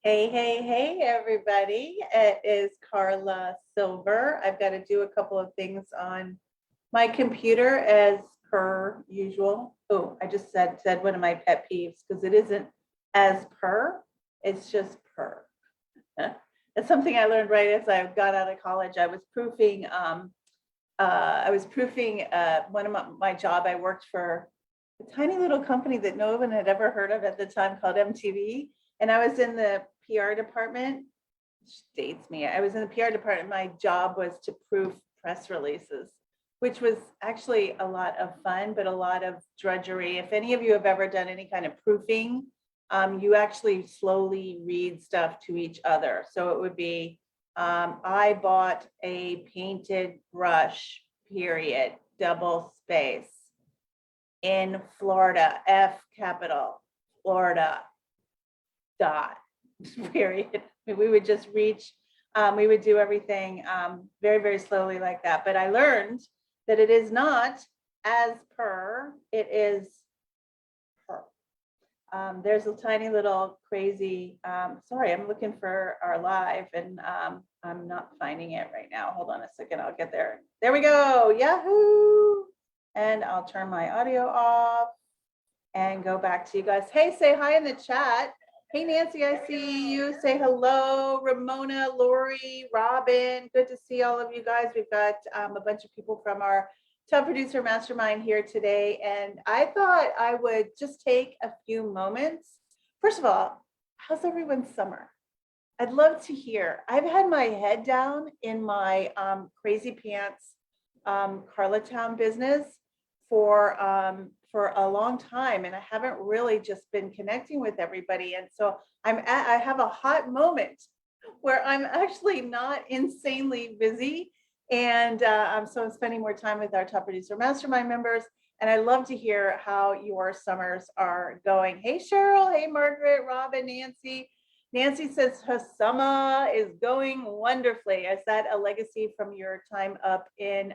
Hey, hey, hey, everybody. It is Karla Silver. I've got to do a couple of things on my computer as per usual. Oh, I just said one of my pet peeves because it isn't as per, it's just per. It's something I learned right as I got out of college. I was proofing one of my job. I worked for a tiny little company that no one had ever heard of at the time called MTV. And I was in the PR department, which dates me. I was in the PR department. My job was to proof press releases, which was actually a lot of fun, but a lot of drudgery. If any of you have ever done any kind of proofing, you actually slowly read stuff to each other. So it would be, I bought a painted brush, period, double space, in Florida, F capital, Florida, dot, period. We would just reach, we would do everything very, very slowly like that. But I learned that it is not as per, it is per. There's a tiny little crazy, sorry, I'm looking for our live and I'm not finding it right now. Hold on a second, I'll get there. There we go, Yahoo! And I'll turn my audio off and go back to you guys. Hey, say hi in the chat. Hey, Nancy, I see you. Say hello, Ramona, Lori, Robin. Good to see all of you guys. We've got a bunch of people from our Top Producer Mastermind here today. And I thought I would just take a few moments. First of all, how's everyone's summer? I'd love to hear. I've had my head down in my crazy pants Karla Town business for a long time, and I haven't really just been connecting with everybody. And so I have a hot moment where I'm actually not insanely busy, and so I'm spending more time with our Top Producer Mastermind members. And I love to hear how your summers are going. Hey, Cheryl. Hey, Margaret, Robin, Nancy. Nancy says her summer is going wonderfully. Is that a legacy from your time up in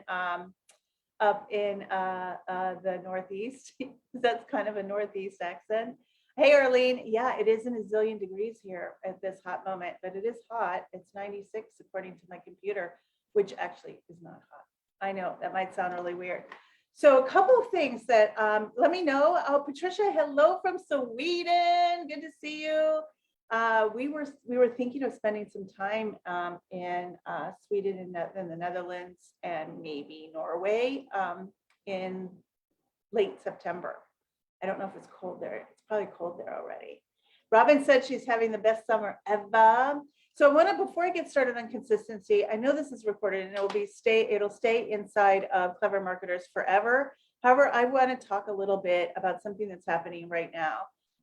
the Northeast? That's kind of a Northeast accent. Hey, Arlene. Yeah, it isn't a zillion degrees here at this hot moment, but it is hot. It's 96 according to my computer, which actually is not hot. I know that might sound really weird. So a couple of things that let me know. Oh, Patricia, hello from Sweden. Good to see you. We were thinking of spending some time in Sweden and in the Netherlands and maybe Norway in late September. I don't know if it's cold there. It's probably cold there already. Robin said she's having the best summer ever. So I want to, before I get started on consistency, I know this is recorded and it'll stay inside of Clever Marketers forever. However, I want to talk a little bit about something that's happening right now.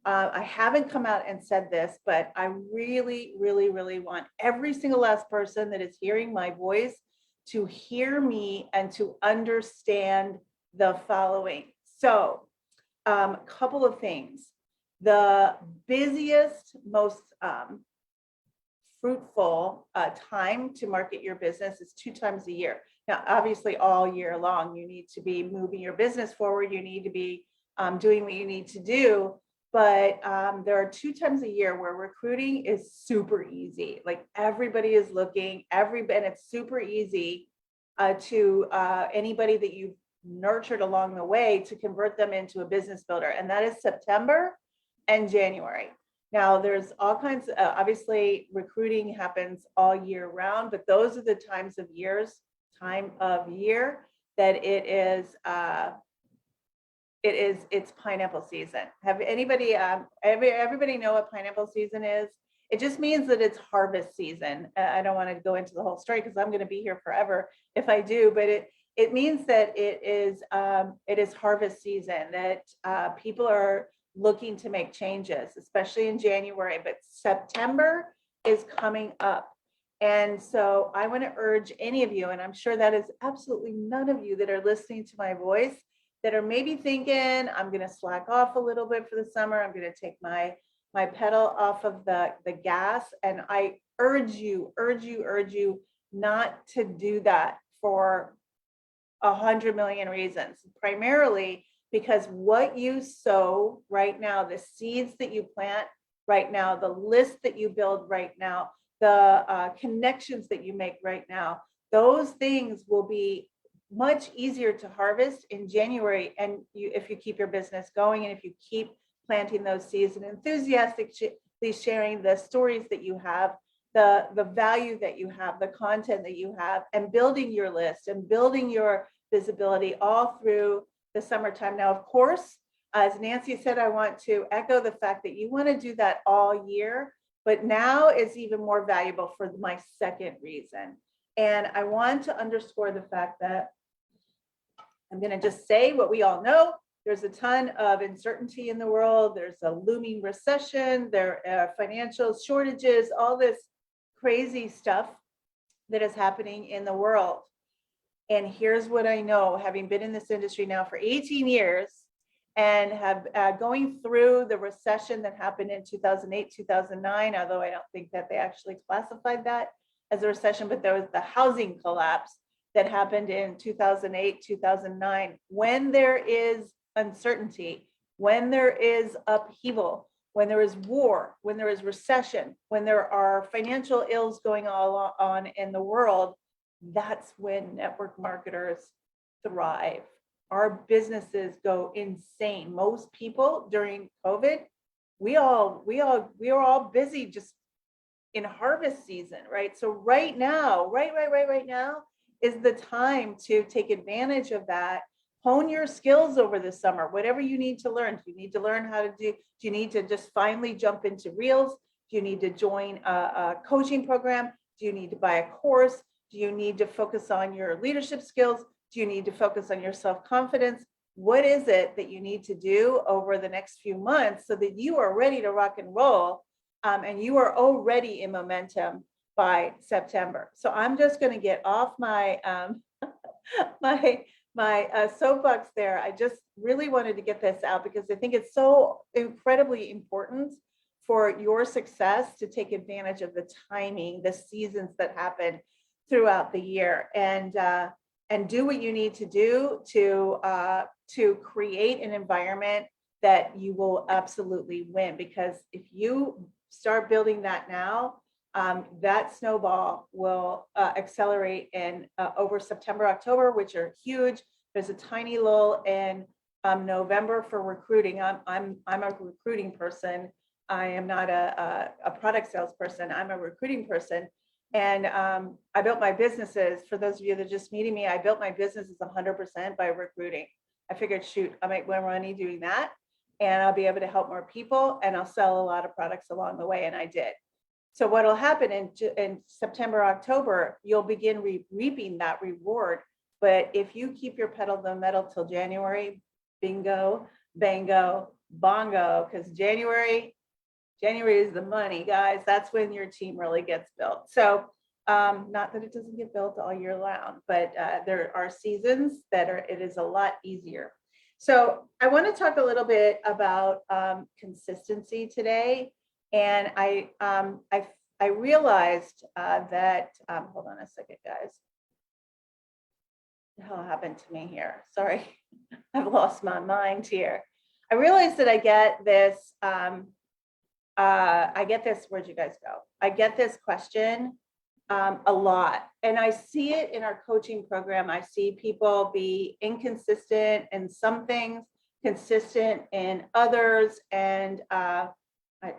I haven't come out and said this, but I really, really, really want every single last person that is hearing my voice to hear me and to understand the following. So, a couple of things. The busiest, most fruitful time to market your business is 2 times a year. Now, obviously, all year long, you need to be moving your business forward. You need to be doing what you need to do. But there are 2 times a year where recruiting is super easy. Like everybody is looking, and it's super easy to anybody that you've nurtured along the way to convert them into a business builder. And that is September and January. Now there's all kinds of, obviously recruiting happens all year round, but those are the time of year that it's pineapple season. Have anybody, everybody know what pineapple season is? It just means that it's harvest season. I don't want to go into the whole story because I'm going to be here forever if I do, but it means that it is harvest season, that people are looking to make changes, especially in January, but September is coming up. And so I want to urge any of you, and I'm sure that is absolutely none of you that are listening to my voice, that are maybe thinking, I'm going to slack off a little bit for the summer. I'm going to take my pedal off of the gas. And I urge you not to do that for 100 million reasons, primarily because what you sow right now, the seeds that you plant right now, the list that you build right now, the connections that you make right now, those things will be much easier to harvest in January. And if you keep your business going, and if you keep planting those seeds and enthusiastically sharing the stories that you have, the value that you have, the content that you have, and building your list and building your visibility all through the summertime. Now, of course, as Nancy said, I want to echo the fact that you want to do that all year, but now is even more valuable for my second reason. And I want to underscore the fact that I'm going to just say what we all know. There's a ton of uncertainty in the world. There's a looming recession. There are financial shortages, all this crazy stuff that is happening in the world. And here's what I know, having been in this industry now for 18 years and have going through the recession that happened in 2008, 2009, although I don't think that they actually classified that as a recession, but there was the housing collapse that happened in 2008, 2009. When there is uncertainty, when there is upheaval, when there is war, when there is recession, when there are financial ills going on in the world, that's when network marketers thrive. Our businesses go insane. Most people during COVID, we were all busy just in harvest season, right? So right now, right now is the time to take advantage of that. Hone your skills over the summer, whatever you need to learn. Do you need to learn how to do you need to just finally jump into Reels? Do you need to join a coaching program? Do you need to buy a course? Do you need to focus on your leadership skills? Do you need to focus on your self-confidence? What is it that you need to do over the next few months so that you are ready to rock and roll, and you are already in momentum by September? So I'm just going to get off my my soapbox there. I just really wanted to get this out because I think it's so incredibly important for your success to take advantage of the timing, the seasons that happen throughout the year, and do what you need to do to create an environment that you will absolutely win. Because if you start building that now, that snowball will accelerate in over September, October, which are huge. There's a tiny lull in November for recruiting. I'm a recruiting person. I am not a product salesperson. I'm a recruiting person. And I built my businesses, for those of you that are just meeting me, I built my businesses 100% by recruiting. I figured, shoot, I'll make more money doing that, and I'll be able to help more people, and I'll sell a lot of products along the way, and I did. So what will happen in September, October, you'll begin reaping that reward. But if you keep your pedal to the metal till January, bingo, bango, bongo, because January is the money, guys. That's when your team really gets built. So not that it doesn't get built all year round, but there are seasons that it is a lot easier. So I want to talk a little bit about consistency today. And I realized that, hold on a second, guys. What the hell happened to me here? Sorry, I've lost my mind here. I realized that I get this, where'd you guys go? I get this question a lot. And I see it in our coaching program. I see people be inconsistent in some things, consistent in others. And I'm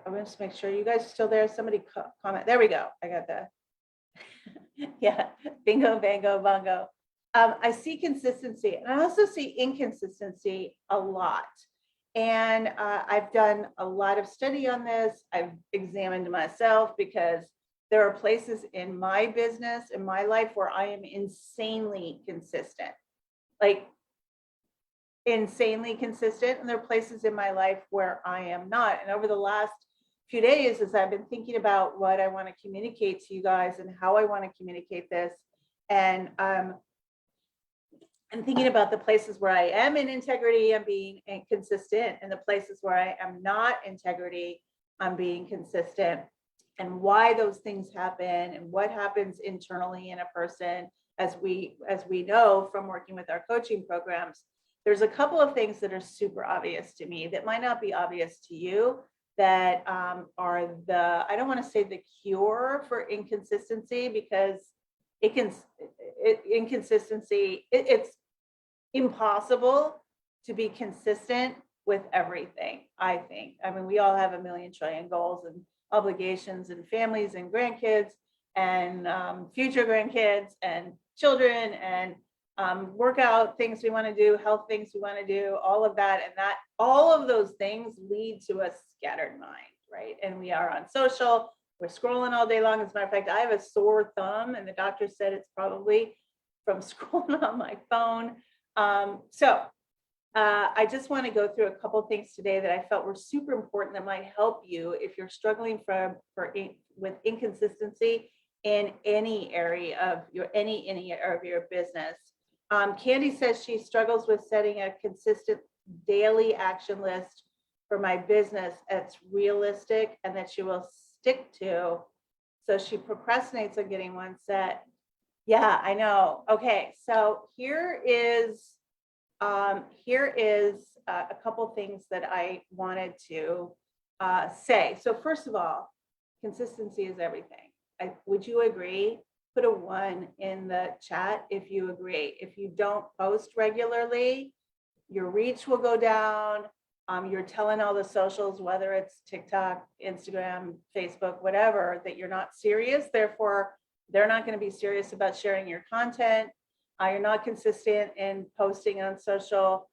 going to just make sure you guys are still there. Somebody comment. There we go. I got that. Yeah, bingo, bango, bongo. I see consistency, and I also see inconsistency a lot. And I've done a lot of study on this. I've examined myself because there are places in my business, in my life, where I am insanely consistent, like insanely consistent. And there are places in my life where I am not. And over the last few days, as I've been thinking about what I want to communicate to you guys and how I want to communicate this, and I'm thinking about the places where I am in integrity, I'm being consistent, and the places where I am not integrity, I'm being consistent, and why those things happen and what happens internally in a person. As we know from working with our coaching programs, there's a couple of things that are super obvious to me that might not be obvious to you, that are the, I don't want to say the cure for inconsistency, because it's impossible to be consistent with everything, I think. I mean, we all have a million trillion goals and obligations and families and grandkids and future grandkids and children and workout things we want to do, health things we want to do, all of that. And that all of those things lead to a scattered mind, right? And we are on social, we're scrolling all day long. As a matter of fact, I have a sore thumb, and the doctor said it's probably from scrolling on my phone. I just want to go through a couple of things today that I felt were super important that might help you if you're struggling with inconsistency in any area of your business. Candy says she struggles with setting a consistent daily action list for my business that's realistic and that she will stick to. So she procrastinates on getting one set. Yeah, I know. Okay, so here is a couple things that I wanted to say. So first of all, consistency is everything. Would you agree? Put a 1 in the chat if you agree. If you don't post regularly, your reach will go down. You're telling all the socials, whether it's TikTok, Instagram, Facebook, whatever, that you're not serious. Therefore, they're not going to be serious about sharing your content. You're not consistent in posting on social.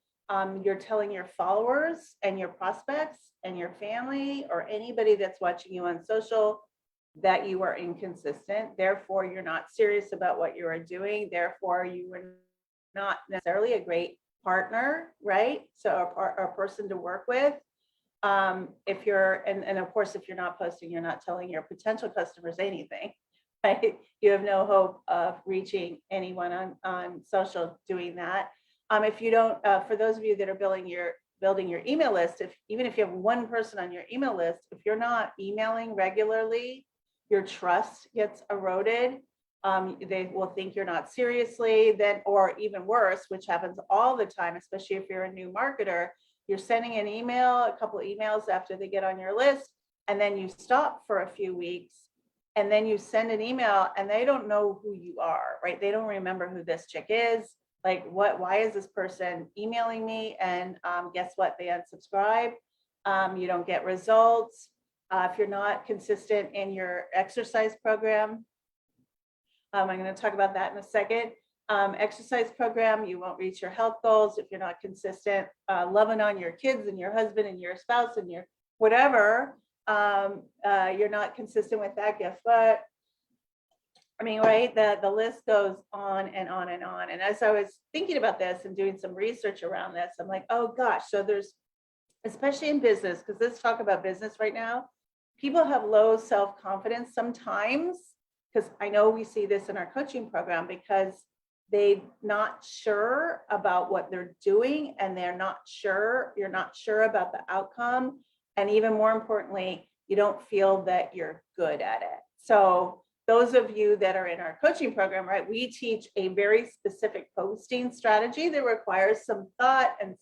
You're telling your followers and your prospects and your family or anybody that's watching you on social that you are inconsistent. Therefore, you're not serious about what you are doing. Therefore, you are not necessarily a great partner, right? So a person to work with. If you're, and of course, if you're not posting, you're not telling your potential customers anything, right? You have no hope of reaching anyone on social doing that. If you don't, for those of you that are building your email list, even if you have one person on your email list, if you're not emailing regularly, your trust gets eroded. They will think you're not seriously, or even worse, which happens all the time, especially if you're a new marketer, you're sending an email, a couple of emails after they get on your list, and then you stop for a few weeks, and then you send an email and they don't know who you are, right? They don't remember who this chick is. Like, why is this person emailing me? And guess what? They unsubscribe. You don't get results. If you're not consistent in your exercise program, I'm going to talk about that in a second. Exercise program, you won't reach your health goals if you're not consistent. Loving on your kids and your husband and your spouse and your whatever, you're not consistent with that. Guess what? I mean, right, the list goes on and on and on. And as I was thinking about this and doing some research around this, I'm like, oh gosh, so there's, especially in business, because let's talk about business right now, people have low self-confidence sometimes, because I know we see this in our coaching program, because they're not sure about what they're doing, and you're not sure about the outcome. And even more importantly, you don't feel that you're good at it. So those of you that are in our coaching program, right, we teach a very specific posting strategy that requires some thought and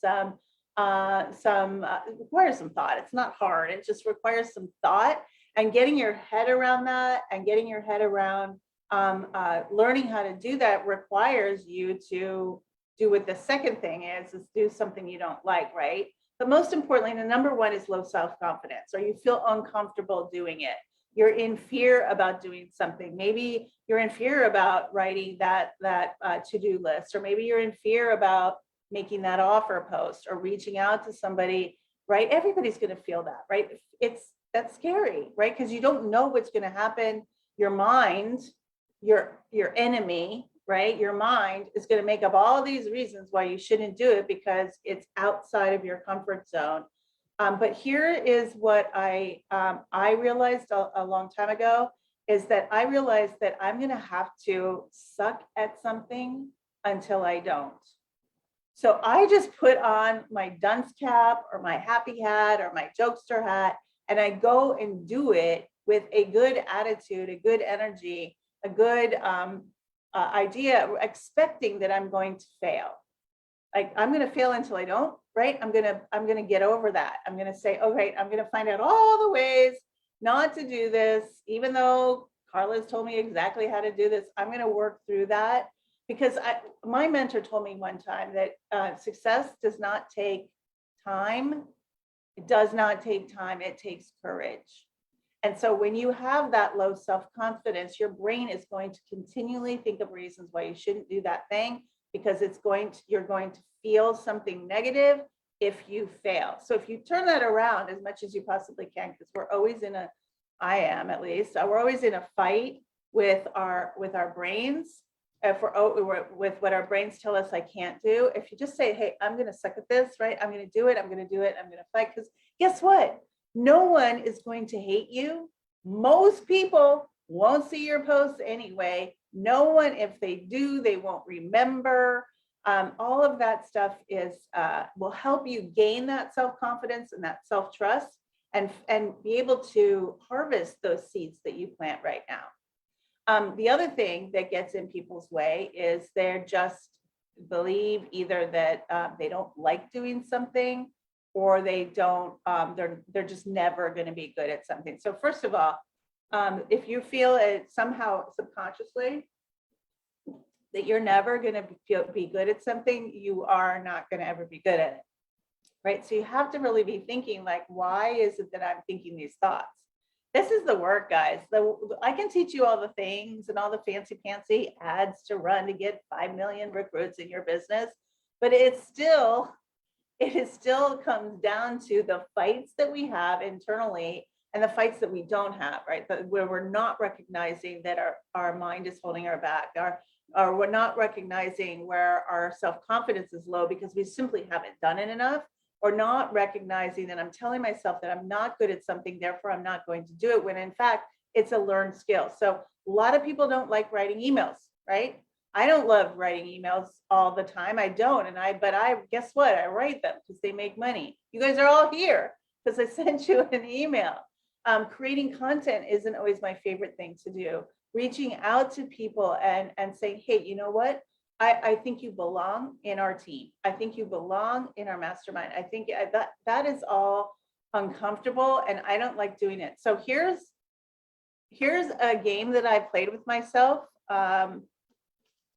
requires some thought. It's not hard. It just requires some thought, and getting your head around that, and getting your head around learning how to do that requires you to do what the second thing is do something you don't like, right? But most importantly, the number one is low self-confidence, or you feel uncomfortable doing it. You're in fear about doing something. Maybe you're in fear about writing that to-do list, or maybe you're in fear about making that offer post or reaching out to somebody, right? Everybody's going to feel that, right? That's scary, right? Because you don't know what's going to happen. Your mind, your enemy, right? Your mind is going to make up all these reasons why you shouldn't do it, because it's outside of your comfort zone. But here is what I realized a long time ago, is that I realized that I'm going to have to suck at something until I don't. So I just put on my dunce cap or my happy hat or my jokester hat, and I go and do it with a good attitude, a good energy, a good idea, expecting that I'm going to fail. Like, I'm going to fail until I don't, right? I'm gonna get over that. I'm gonna say, oh, right, I'm gonna find out all the ways not to do this, even though Karla's told me exactly how to do this. I'm gonna work through that because my mentor told me one time that success does not take time. It does not take time. It takes courage. And so when you have that low self-confidence, your brain is going to continually think of reasons why you shouldn't do that thing because you're going to feel something negative if you fail. So if you turn that around as much as you possibly can, because I am at least, we're always in a fight with our brains. If we're with what our brains tell us I can't do, if you just say, hey, I'm going to suck at this, right? I'm going to do it. I'm going to do it. I'm going to fight. Because guess what? No one is going to hate you. Most people won't see your posts anyway. No one, if they do, they won't remember. All of that stuff will help you gain that self-confidence and that self-trust and be able to harvest those seeds that you plant right now. The other thing that gets in people's way is they're just believe either that they don't like doing something or they don't, they're just never going to be good at something. So first of all, if you feel it somehow subconsciously that you're never going to be good at something, you are not going to ever be good at it, right? So you have to really be thinking like, why is it that I'm thinking these thoughts? This is the work, guys. I can teach you all the things and all the fancy ads to run to get 5 million recruits in your business, but it still comes down to the fights that we have internally and the fights that we don't have, right? Where we're not recognizing that our mind is holding our back, or we're not recognizing where our self-confidence is low because we simply haven't done it enough, or not recognizing that I'm telling myself that I'm not good at something, therefore I'm not going to do it, when in fact, it's a learned skill. So a lot of people don't like writing emails, right? I don't love writing emails all the time. I don't. But guess what? I write them because they make money. You guys are all here because I sent you an email. Creating content isn't always my favorite thing to do. Reaching out to people and saying, hey, you know what? I think you belong in our team. I think you belong in our mastermind. I think that is all uncomfortable and I don't like doing it. So here's a game that I played with myself.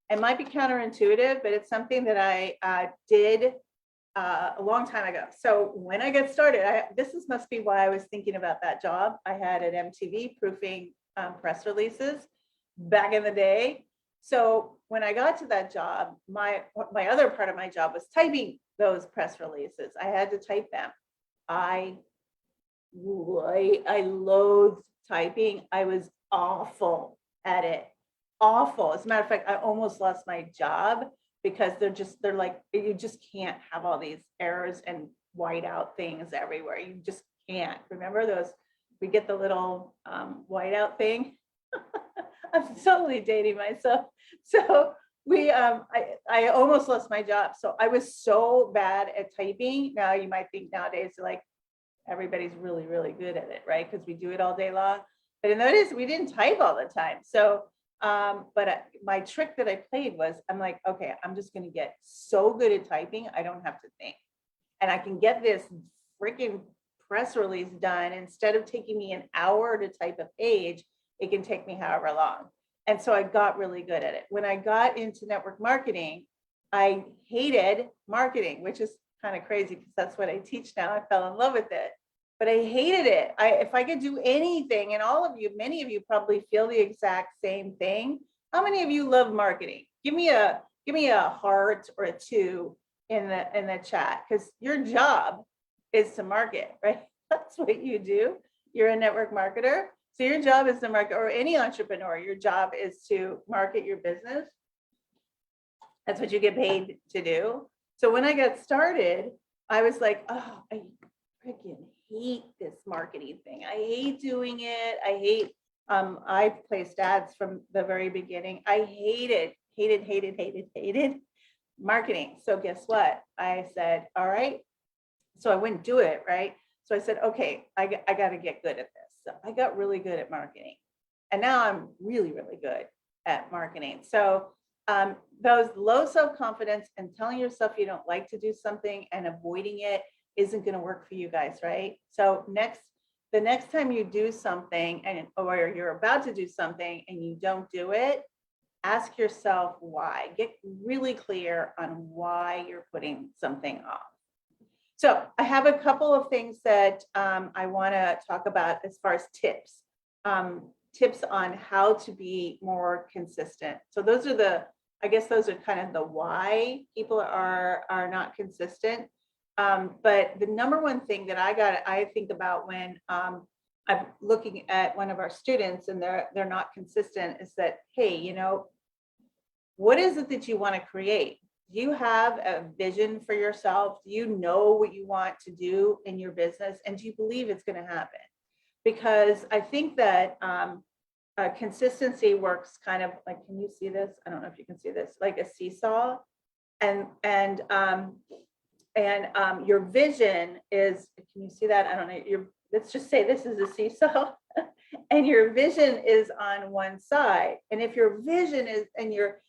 It might be counterintuitive, but it's something that I did a long time ago. So when I got started, must be why I was thinking about that job I had at MTV proofing press releases back in the day. So when I got to that job, my other part of my job was typing those press releases. I had to type them. I loathed typing. I was awful at it. Awful. As a matter of fact, I almost lost my job because they're like, you just can't have all these errors and white out things everywhere. You just can't. Remember those? We get the little white out thing. I'm totally dating myself. So I almost lost my job. So I was so bad at typing. Now you might think nowadays like everybody's really, really good at it, right? Because we do it all day long. But in those days, we didn't type all the time. So, my trick that I played was, I'm like, okay, I'm just going to get so good at typing, I don't have to think. And I can get this freaking press release done. Instead of taking me an hour to type a page, it can take me however long. And so I got really good at it. When I got into network marketing, I hated marketing, which is kind of crazy because that's what I teach now. I fell in love with it, but I hated it. If I could do anything, and many of you probably feel the exact same thing. How many of you love marketing? Give me a heart or a 2 in the chat, because your job is to market, right? That's what you do. You're a network marketer. So your job is to market, or any entrepreneur, your job is to market your business. That's what you get paid to do. So when I got started, I was like, oh, I freaking hate this marketing thing. I hate doing it. I placed ads from the very beginning. I hated marketing. So guess what? I said, all right. So I wouldn't do it, right? So I said, okay, I got to get good at this. So I got really good at marketing. And now I'm really, really good at marketing. So those low self-confidence and telling yourself you don't like to do something and avoiding it isn't going to work for you guys, right? So the next time you do something or you're about to do something and you don't do it, ask yourself why. Get really clear on why you're putting something off. So I have a couple of things that I want to talk about as far as tips. Tips on how to be more consistent. So those are those are kind of the why people are not consistent. But the number one thing that I think about when I'm looking at one of our students and they're not consistent is that, hey, you know, what is it that you want to create? Do you have a vision for yourself? Do you know what you want to do in your business? And do you believe it's going to happen? Because I think that consistency works kind of like, can you see this? I don't know if you can see this, like a seesaw. And your vision is, can you see that? I don't know. Let's just say this is a seesaw and your vision is on one side. And if your vision is, and your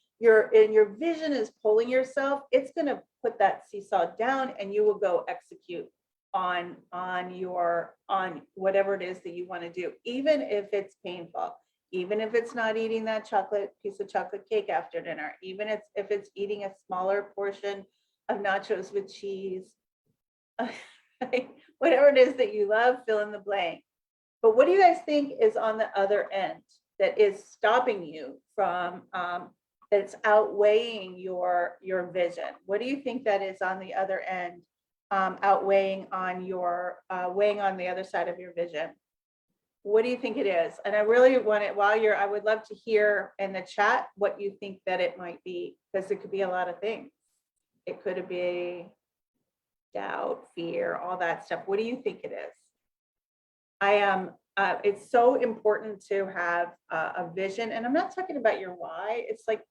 vision is pulling yourself, it's going to put that seesaw down and you will go execute on whatever it is that you want to do, even if it's painful, even if it's not eating that piece of chocolate cake after dinner, even if it's eating a smaller portion of nachos with cheese, whatever it is that you love, fill in the blank. But what do you guys think is on the other end that is stopping you from, that's outweighing your vision? What do you think that is on the other end, weighing on the other side of your vision? What do you think it is? And I really want it I would love to hear in the chat what you think that it might be, because it could be a lot of things. It could be doubt, fear, all that stuff. What do you think it is? It's so important to have a vision, and I'm not talking about your why. It's like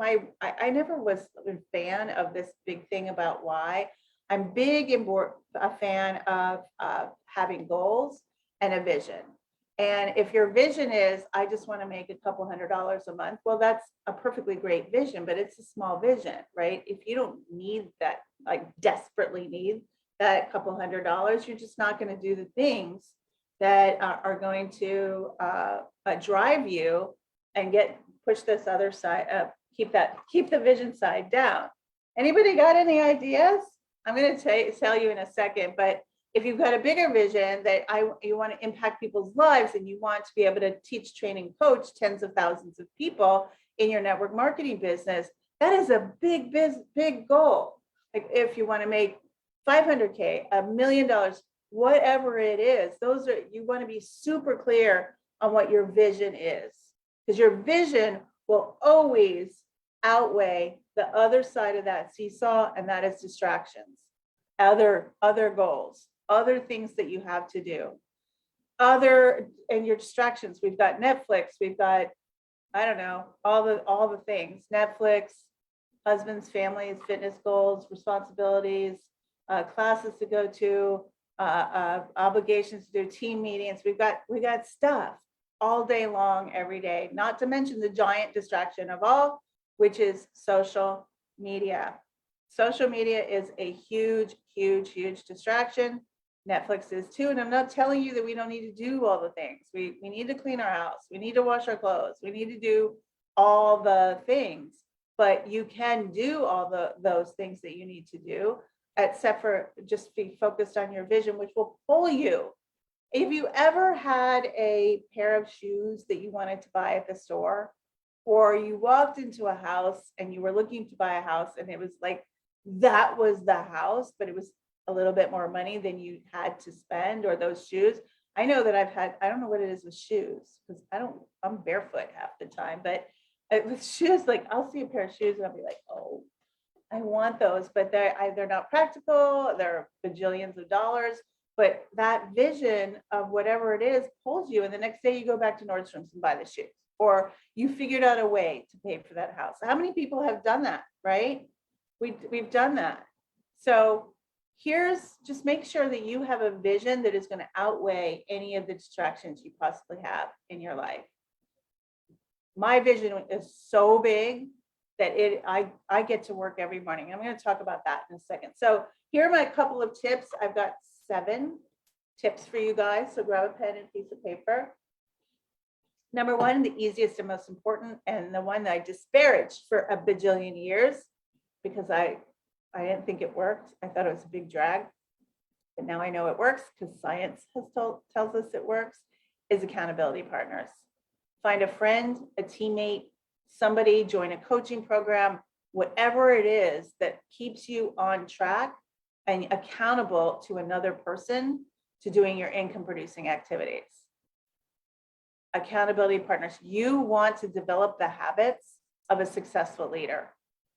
I never was a fan of this big thing about why. I'm a fan of having goals and a vision. And if your vision is, I just want to make a couple $100s a month, well, that's a perfectly great vision, but it's a small vision, right? If you don't need that, like desperately need that couple $100s, you're just not going to do the things that are going to drive you and push this other side up, keep the vision side down. Anybody got any ideas? I'm going to tell you in a second, but if you've got a bigger vision that you want to impact people's lives and you want to be able to teach, train, and coach tens of thousands of people in your network marketing business, that is a big goal. Like if you want to make 500K, $1 million, whatever it is, you want to be super clear on what your vision is, because your vision will always outweigh the other side of that seesaw, and that is distractions, other goals, other things that you have to do, and your distractions. We've got Netflix, we've got, I don't know, all the things, Netflix, husbands, families, fitness goals, responsibilities, classes to go to, obligations to do, team meetings. We got stuff all day long, every day, not to mention the giant distraction of all, which is social media. Social media is a huge distraction. Netflix is too. And I'm not telling you that we don't need to do all the things. We need to clean our house. We need to wash our clothes. We need to do all the things, but you can do all those things that you need to do, except for just be focused on your vision, which will pull you. If you ever had a pair of shoes that you wanted to buy at the store, or you walked into a house and you were looking to buy a house and it was like, that was the house, but it was a little bit more money than you had to spend, or those shoes. I know that I don't know what it is with shoes, because I'm barefoot half the time, but with shoes, like I'll see a pair of shoes and I'll be like, oh, I want those, but they're not practical. They're bajillions of dollars, but that vision of whatever it is pulls you. And the next day you go back to Nordstrom's and buy the shoes, or you figured out a way to pay for that house. How many people have done that, right? We've done that. So just make sure that you have a vision that is going to outweigh any of the distractions you possibly have in your life. My vision is so big that I get to work every morning. I'm going to talk about that in a second. So here are my couple of tips. I've got 7 tips for you guys. So grab a pen and piece of paper. Number 1, the easiest and most important, and the one that I disparaged for a bajillion years because I didn't think it worked. I thought it was a big drag, but now I know it works because science tells us it works, is accountability partners. Find a friend, a teammate, somebody, join a coaching program, whatever it is that keeps you on track and accountable to another person to doing your income producing activities. Accountability partners. You want to develop the habits of a successful leader.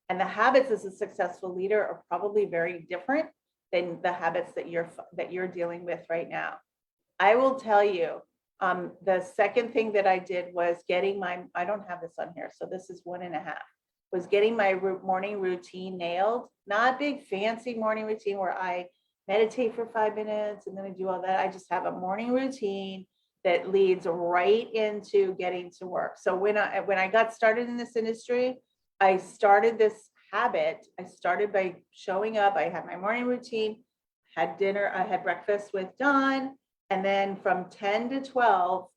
And the habits as a successful leader are probably very different than the habits that you're dealing with right now. I will tell you, the second thing that I did was getting I don't have this on here, so this is 1.5, was getting my morning routine nailed. Not big fancy morning routine where I meditate for 5 minutes and then I do all that. I just have a morning routine that leads right into getting to work. So when I got started in this industry, I started this habit. I started by showing up. I had my morning routine, had dinner, I had breakfast with Don, and then from 10 to 12,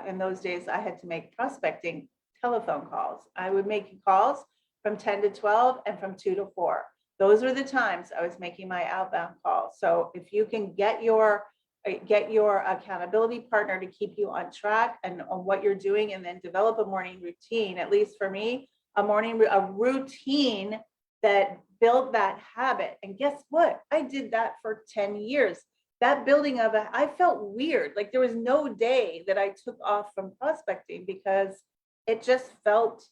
in those days, I had to make prospecting telephone calls. I would make calls from 10 to 12 and from 2 to 4. Those were the times I was making my outbound calls. So if you can get your accountability partner to keep you on track and on what you're doing, and then develop a morning routine, at least for me, a routine that built that habit. And guess what? I did that for 10 years. That building of it, I felt weird. Like there was no day that I took off from prospecting because it just felt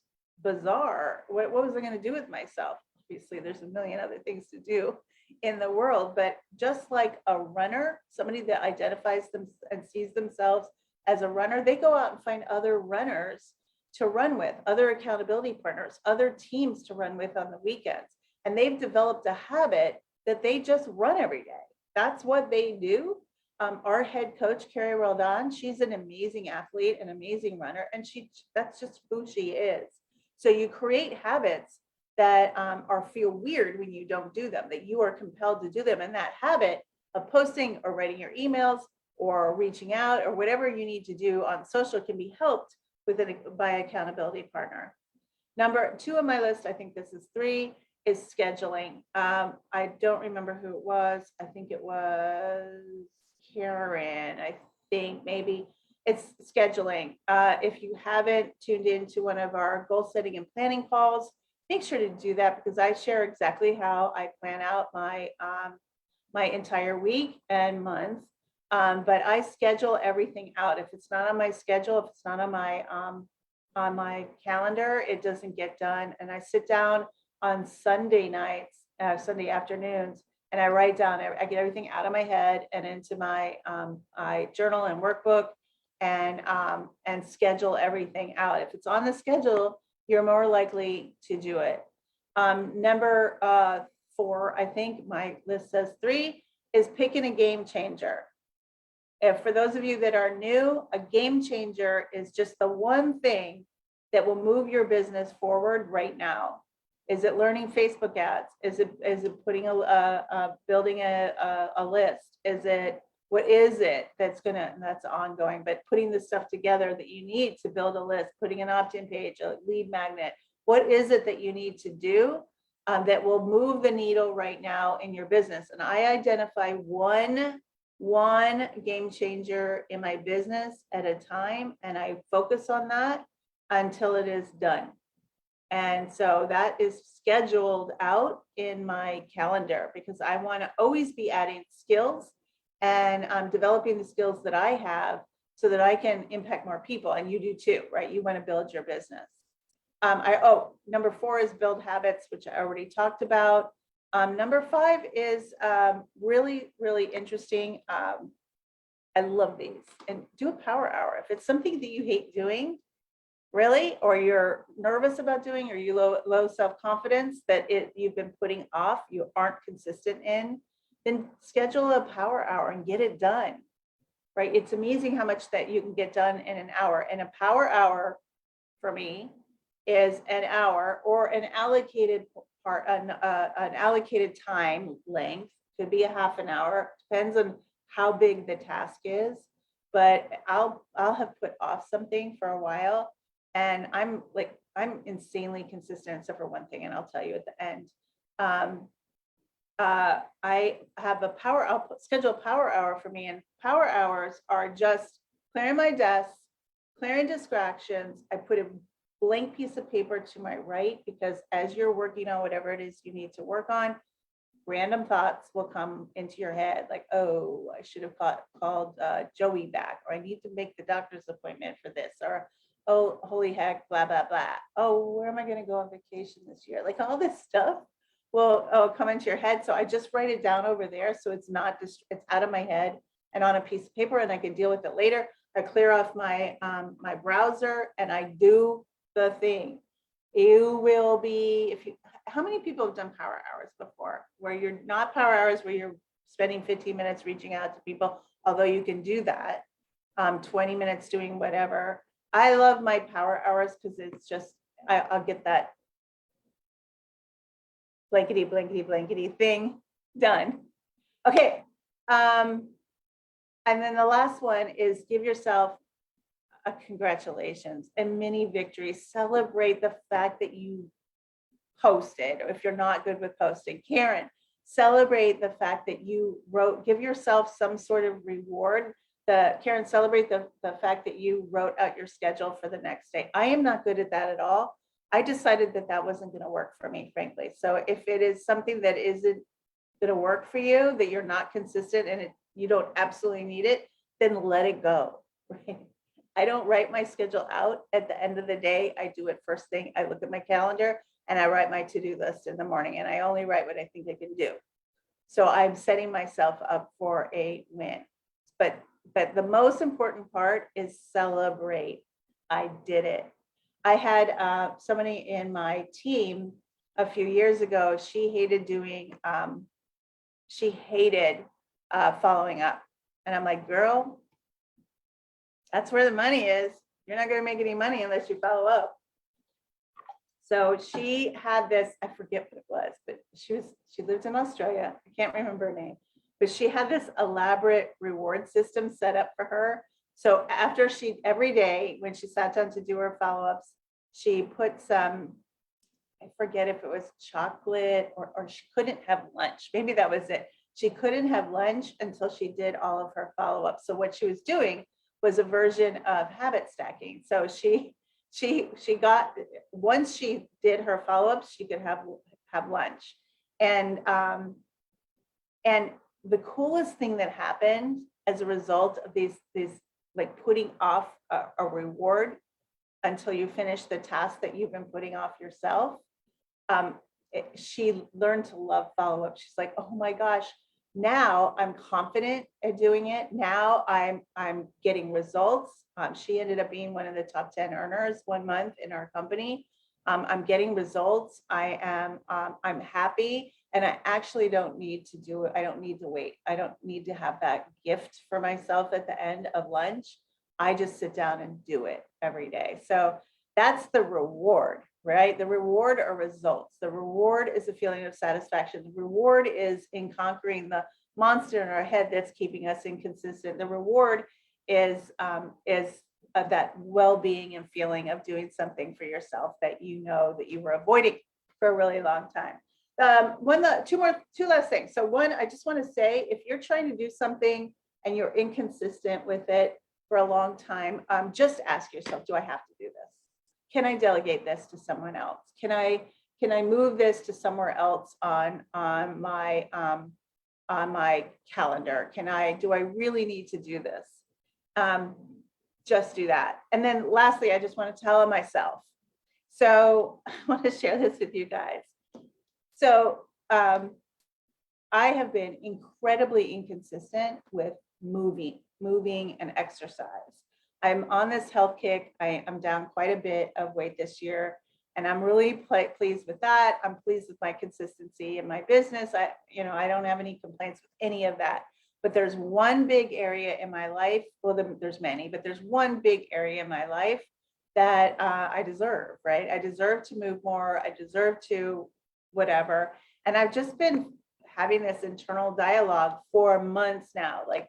bizarre. What was I going to do with myself? Obviously, there's a million other things to do in the world, but just like a runner, somebody that identifies them and sees themselves as a runner, they go out and find other runners to run with, other accountability partners, other teams to run with on the weekends. And they've developed a habit that they just run every day. That's what they do. Our head coach, Carrie Roldan, she's an amazing athlete, an amazing runner, and that's just who she is. So you create habits that feel weird when you don't do them, that you are compelled to do them. And that habit of posting or writing your emails or reaching out or whatever you need to do on social can be helped by accountability partner. Number 2 on my list, I think this is 3, is scheduling. I don't remember who it was. I think it was Karen. I think maybe it's scheduling. If you haven't tuned into one of our goal setting and planning calls, make sure to do that because I share exactly how I plan out my entire week and month. But I schedule everything out. If it's not on my schedule, if it's not on my calendar, it doesn't get done. And I sit down on Sunday nights, Sunday afternoons, and I write down. I get everything out of my head and into my journal and workbook, and schedule everything out. If it's on the schedule, you're more likely to do it. Number 4, I think my list says 3, is picking a game changer. If for those of you that are new, a game changer is just the one thing that will move your business forward right now. Is it learning Facebook ads? Is it putting building a list? What is it that's ongoing, but putting the stuff together that you need to build a list, putting an opt-in page, a lead magnet. What is it that you need to do that will move the needle right now in your business? And I identify one game changer in my business at a time, and I focus on that until it is done. And so that is scheduled out in my calendar because I want to always be adding skills and I'm developing the skills that I have so that I can impact more people. And you do too, right? You want to build your business. Number 4 is build habits, which I already talked about. Number 5 is really, really interesting. I love these. And do a power hour. If it's something that you hate doing, really, or you're nervous about doing, or you low self-confidence that you've been putting off, you aren't consistent in, then schedule a power hour and get it done, right? It's amazing how much that you can get done in an hour. And a power hour for me is an hour or an allocated part, an allocated time length, could be a half an hour, depends on how big the task is. But I'll have put off something for a while, and I'm insanely consistent except for one thing, and I'll tell you at the end. I have I'll schedule a power hour for me, and power hours are just clearing my desk, clearing distractions. I put a blank piece of paper to my right, because as you're working on whatever it is you need to work on, random thoughts will come into your head, like, oh, I should have called Joey back, or I need to make the doctor's appointment for this, or oh, holy heck, blah, blah, blah. Oh, where am I going to go on vacation this year? Like, all this stuff will come into your head. So I just write it down over there, so it's not just, it's out of my head and on a piece of paper, and I can deal with it later. I clear off my my browser and I do the thing. You will be, how many people have done power hours before, where you're not power hours, where you're spending 15 minutes reaching out to people, although you can do that, 20 minutes doing whatever. I love my power hours because it's just, I'll get that blankety, blankety, blankety thing done. Okay. And then the last one is give yourself a congratulations, a mini victory. Celebrate the fact that you posted, or if you're not good with posting, Karen, celebrate the fact that you wrote, give yourself some sort of reward. Karen, celebrate the fact that you wrote out your schedule for the next day. I am not good at that at all. I decided that that wasn't going to work for me, frankly. So if it is something that isn't going to work for you, that you're not consistent and you don't absolutely need it, then let it go. Right? I don't write my schedule out at the end of the day. I do it first thing. I look at my calendar and I write my to-do list in the morning, and I only write what I think I can do. So I'm setting myself up for a win. But the most important part is celebrate. I did it. I had somebody in my team a few years ago. She hated following up. And I'm like, girl, that's where the money is. You're not going to make any money unless you follow up. So she had this, I forget what it was, but she lived in Australia. I can't remember her name, but she had this elaborate reward system set up for her. So after every day when she sat down to do her follow-ups, she put some, I forget if it was chocolate or she couldn't have lunch. Maybe that was it. She couldn't have lunch until she did all of her follow-ups. So what she was doing was a version of habit stacking. So she got, once she did her follow-ups, she could have lunch. And the coolest thing that happened as a result of these like putting off a reward until you finish the task that you've been putting off yourself, she learned to love follow-up. She's like, oh my gosh, now I'm confident at doing it. Now I'm getting results. She ended up being one of the top 10 earners 1 month in our company. I'm getting results. I'm happy, and I actually don't need to do it. I don't need to wait. I don't need to have that gift for myself at the end of lunch. I just sit down and do it every day. So that's the reward, right? The reward are results. The reward is a feeling of satisfaction. The reward is in conquering the monster in our head that's keeping us inconsistent. The reward is that well-being and feeling of doing something for yourself that you know that you were avoiding for a really long time. Two last things. So one, I just want to say, if you're trying to do something and you're inconsistent with it for a long time, just ask yourself, do I have to do this? Can I delegate this to someone else? Can I move this to somewhere else on my calendar? Do I really need to do this? Just do that. And then lastly, I just want to tell myself. So I want to share this with you guys. So I have been incredibly inconsistent with moving and exercise. I'm on this health kick. I'm down quite a bit of weight this year, and I'm really pleased with that. I'm pleased with my consistency in my business. I don't have any complaints with any of that. But there's one big area in my life. Well, there's many, but there's one big area in my life that I deserve, right? I deserve to move more. I deserve to whatever. And I've just been having this internal dialogue for months now. Like,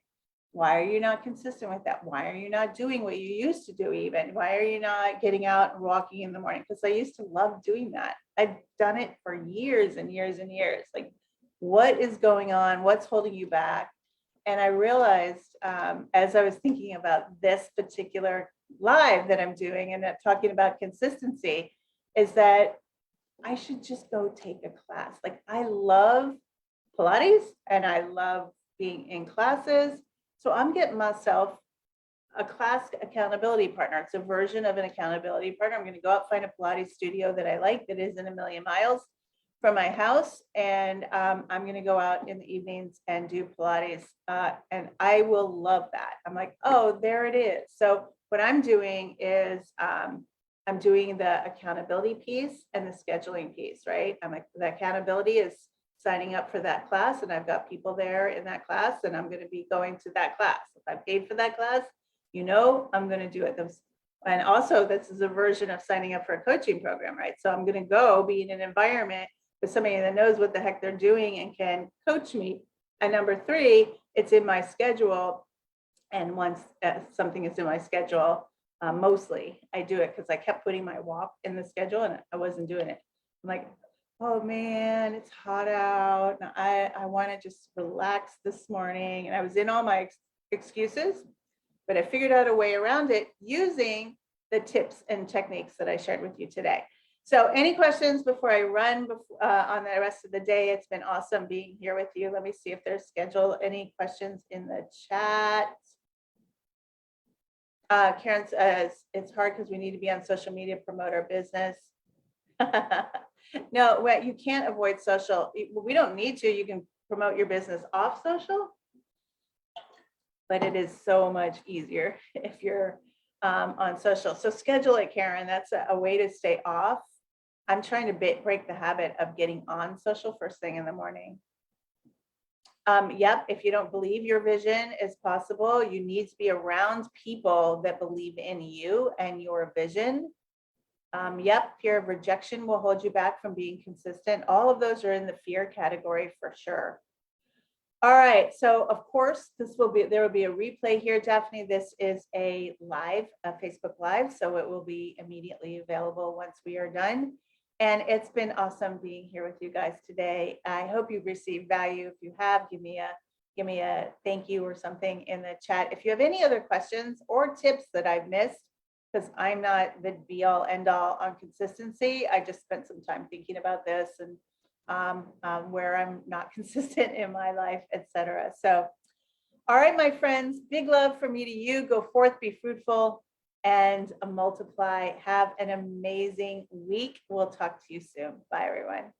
why are you not consistent with that? Why are you not doing what you used to do even? Why are you not getting out and walking in the morning? Because I used to love doing that. I've done it for years and years and years. Like, what is going on? What's holding you back? And I realized as I was thinking about this particular live that I'm doing and talking about consistency, is that I should just go take a class. Like, I love Pilates and I love being in classes. So I'm getting myself a class accountability partner. It's a version of an accountability partner. I'm going to go out, find a Pilates studio that I like that isn't a million miles from my house. And I'm going to go out in the evenings and do Pilates. And I will love that. I'm like, oh, there it is. So what I'm doing is I'm doing the accountability piece and the scheduling piece, right? I'm like, the accountability is signing up for that class, and I've got people there in that class, and I'm going to be going to that class. If I paid for that class, I'm going to do it. And also, this is a version of signing up for a coaching program, right? So I'm going to go be in an environment with somebody that knows what the heck they're doing and can coach me. And number three, it's in my schedule. And once something is in my schedule, mostly I do it because I kept putting my walk in the schedule and I wasn't doing it. I'm like, oh man, it's hot out. And I want to just relax this morning. And I was in all my excuses, but I figured out a way around it using the tips and techniques that I shared with you today. So any questions before I run on the rest of the day? It's been awesome being here with you. Let me see if there's scheduled any questions in the chat. Karen says, it's hard because we need to be on social media, promote our business. No, well, you can't avoid social. We don't need to. You can promote your business off social, but it is so much easier if you're on social. So schedule it, Karen. That's a way to stay off. I'm trying to break the habit of getting on social first thing in the morning. Yep, if you don't believe your vision is possible, you need to be around people that believe in you and your vision. Yep, fear of rejection will hold you back from being consistent. All of those are in the fear category for sure. All right, so of course, there will be a replay here, Daphne. This is a Facebook Live, so it will be immediately available once we are done. And it's been awesome being here with you guys today. I hope you've received value. If you have, give me a thank you or something in the chat. If you have any other questions or tips that I've missed, because I'm not the be all end all on consistency. I just spent some time thinking about this and where I'm not consistent in my life, etc. So, all right, my friends, big love from me to you. Go forth, be fruitful, and multiply. Have an amazing week. We'll talk to you soon. Bye, everyone.